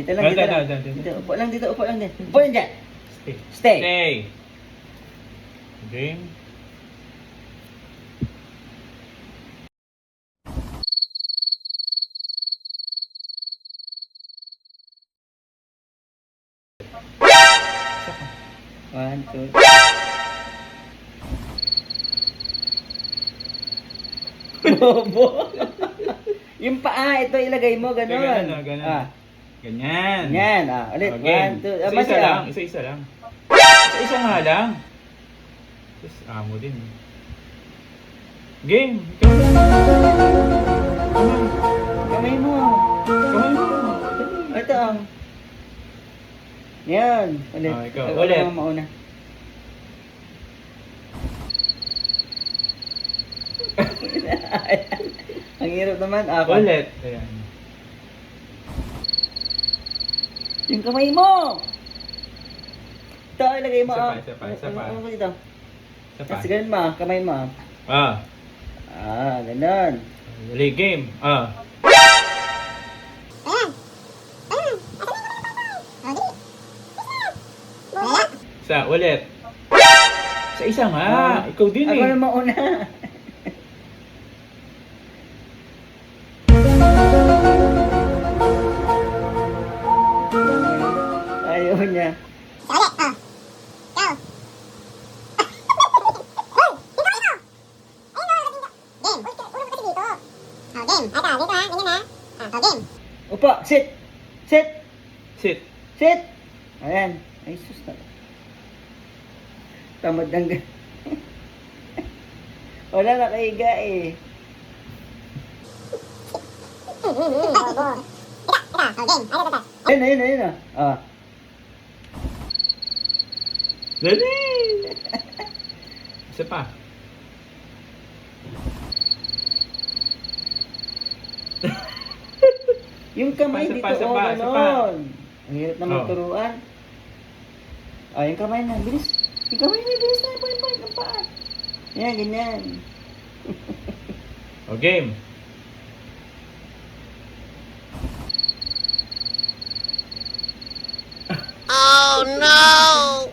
Dito lang, dito lang. Dito, upo lang dito, upo lang din. Upo lang dyan. Stay. Stay. Game. One, two. Bobo. Yung paa, ito ilagay mo, ganun. Ganun, ganun. Ah, Ganyan. yan. Ulit. Game. One, two. Isa-isa Masya. lang. Isa-isa lang. Isa-isa nga lang. Just amo din. Game. Ikaw lang. Kamay mo. Kamay mo. Ito. Yan. Ulit. Ikaw. Ikaw Ulit. ang mauna. Ang hirap naman. Ako. Ulit. Ayan. Yung kamay mo. Ito, ilagay mo. Isa pa. Ano ko dito? Isa pa. Kasi ganun mo. Kamay mo. Ganun. Dali, game. Isa, ulit. Isa nga. Ikaw din Ako eh. na mauna. Ayaw niya. Upo, sit. Sit. Sit. Sit. Ayan. Ay, sus na. Tamad ng wala nakahiga eh. Ayun. Dali. Isa pa. Yung kamay Isa dito, pa, isa pa. ganon. Ang hirap na Oh. magturuan. Yung kamay na, bilis. Yung kamay na, bilis na, point, ang paa. Yan, ganyan. Game. Oh no!